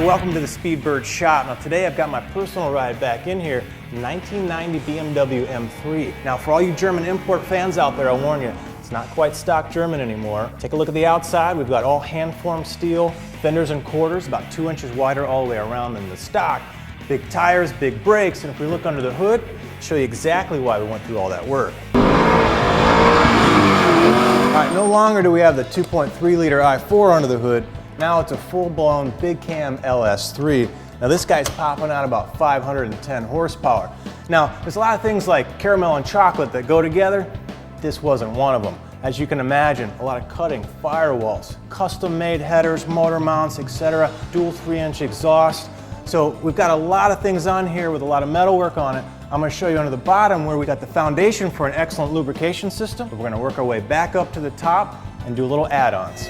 welcome to the Byrd shop. Now today I've got my personal ride back in here, 1990 BMW M3. Now for all you German import fans out there, I warn you, it's not quite stock German anymore. Take a look at the outside. We've got all hand-formed steel, fenders and quarters, about 2 inches wider all the way around than the stock. Big tires, big brakes, and if we look under the hood, I'll show you exactly why we went through all that work. All right, no longer do we have the 2.3 liter i4 under the hood. Now it's a full-blown big cam LS3. Now this guy's popping out about 510 horsepower. Now there's a lot of things like caramel and chocolate that go together. This wasn't one of them. As you can imagine, a lot of cutting, firewalls, custom-made headers, motor mounts, etc. Dual 3-inch exhaust. So we've got a lot of things on here with a lot of metalwork on it. I'm going to show you under the bottom where we got the foundation for an excellent lubrication system. We're going to work our way back up to the top and do little add-ons.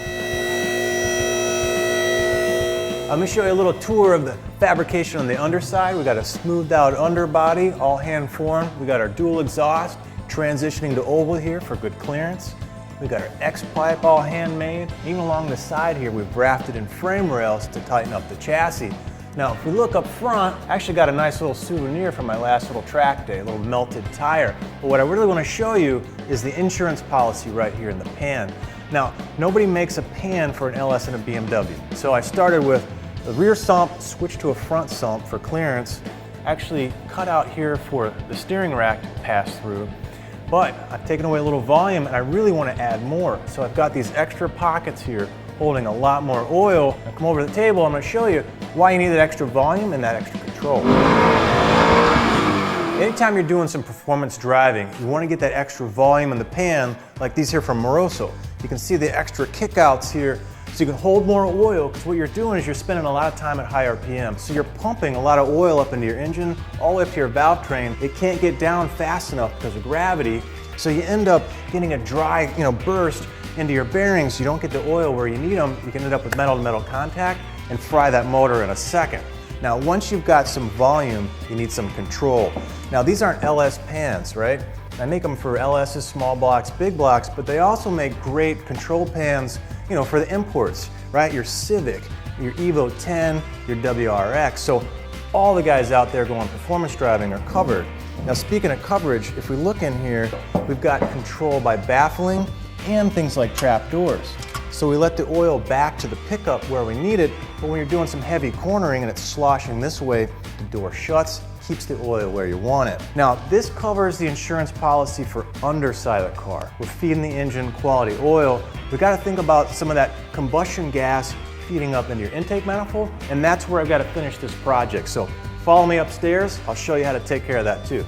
Let me show you a little tour of the fabrication on the underside. We got a smoothed out underbody, all hand formed. We got our dual exhaust, transitioning to oval here for good clearance. We got our X-pipe all handmade. Even along the side here, we've rafted in frame rails to tighten up the chassis. Now, if we look up front, I actually got a nice little souvenir from my last little track day, a little melted tire. But what I really want to show you is the insurance policy right here in the pan. Now, nobody makes a pan for an LS and a BMW. So I started with the rear sump, switched to a front sump for clearance, actually cut out here for the steering rack to pass through. But I've taken away a little volume and I really want to add more. So I've got these extra pockets here holding a lot more oil. I'll come over to the table, I'm going to show you why you need that extra volume and that extra control. Anytime you're doing some performance driving, you want to get that extra volume in the pan, like these here from Moroso. You can see the extra kickouts here, so you can hold more oil, because what you're doing is you're spending a lot of time at high RPM. So you're pumping a lot of oil up into your engine, all the way up to your valve train. It can't get down fast enough because of gravity, so you end up getting a dry, burst into your bearings. You don't get the oil where you need them. You can end up with metal-to-metal contact and fry that motor in a second. Now, once you've got some volume, you need some control. Now, these aren't LS pans, right? I make them for LS's, small blocks, big blocks, but they also make great control pans, for the imports, right? Your Civic, your Evo 10, your WRX. So all the guys out there going performance driving are covered. Now, speaking of coverage, if we look in here, we've got control by baffling and things like trap doors. So we let the oil back to the pickup where we need it, but when you're doing some heavy cornering and it's sloshing this way, the door shuts, keeps the oil where you want it. Now, this covers the insurance policy for underside of the car. We're feeding the engine quality oil. We've got to think about some of that combustion gas feeding up into your intake manifold, and that's where I've got to finish this project. So follow me upstairs. I'll show you how to take care of that too.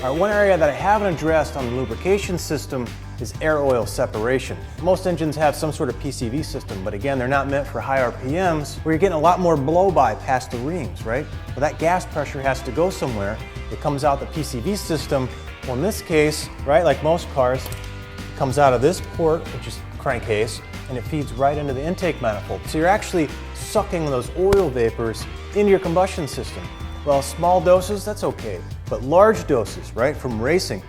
All right, one area that I haven't addressed on the lubrication system is air oil separation. Most engines have some sort of PCV system, but again, they're not meant for high RPMs where you're getting a lot more blow-by past the rings, right? Well, that gas pressure has to go somewhere. It comes out the PCV system. Well, in this case, right, like most cars, it comes out of this port, which is crankcase, and it feeds right into the intake manifold. So you're actually sucking those oil vapors into your combustion system. Well, small doses, that's okay, but large doses, right, from racing,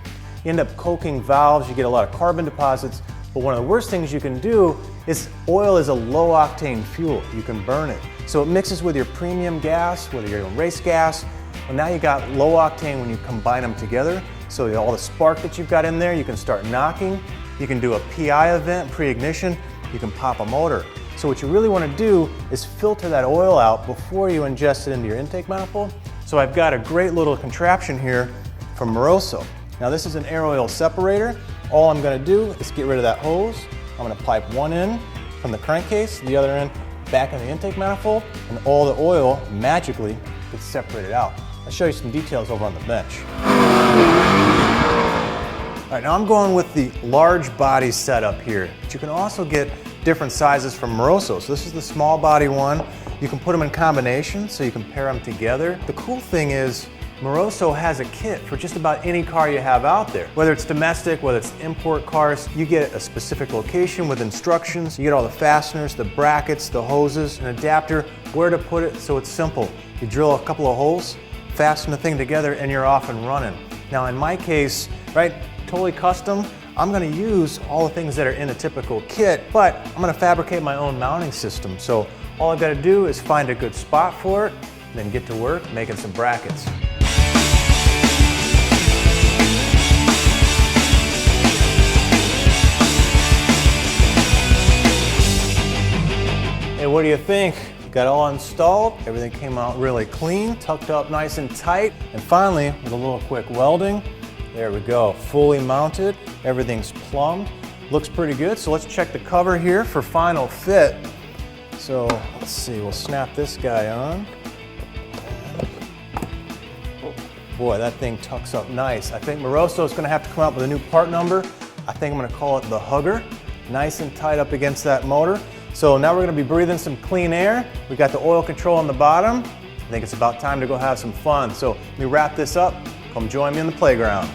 you end up coking valves, you get a lot of carbon deposits, but one of the worst things you can do is oil is a low octane fuel. You can burn it. So it mixes with your premium gas, whether you're doing race gas, well, now you got low octane when you combine them together. So all the spark that you've got in there, you can start knocking. You can do a PI event, pre-ignition, you can pop a motor. So what you really want to do is filter that oil out before you ingest it into your intake manifold. So I've got a great little contraption here from Moroso. Now this is an air oil separator. All I'm going to do is get rid of that hose. I'm going to pipe one end from the crankcase, the other end back in the intake manifold, and all the oil magically gets separated out. I'll show you some details over on the bench. All right, now I'm going with the large body setup here, but you can also get different sizes from Moroso. So this is the small body one. You can put them in combination, so you can pair them together. The cool thing is Moroso has a kit for just about any car you have out there. Whether it's domestic, whether it's import cars, you get a specific location with instructions. You get all the fasteners, the brackets, the hoses, an adapter, where to put it, so it's simple. You drill a couple of holes, fasten the thing together, and you're off and running. Now in my case, right, totally custom, I'm gonna use all the things that are in a typical kit, but I'm gonna fabricate my own mounting system. So all I've gotta do is find a good spot for it, and then get to work making some brackets. Hey, what do you think? Got it all installed, everything came out really clean, tucked up nice and tight, and finally, with a little quick welding, there we go, fully mounted, everything's plumbed, looks pretty good. So let's check the cover here for final fit. So let's see, we'll snap this guy on. Boy, that thing tucks up nice. I think Moroso is gonna have to come out with a new part number. I think I'm gonna call it the Hugger. Nice and tight up against that motor. So now we're gonna be breathing some clean air. We got the oil control on the bottom. I think it's about time to go have some fun. So let me wrap this up. Come join me in the playground.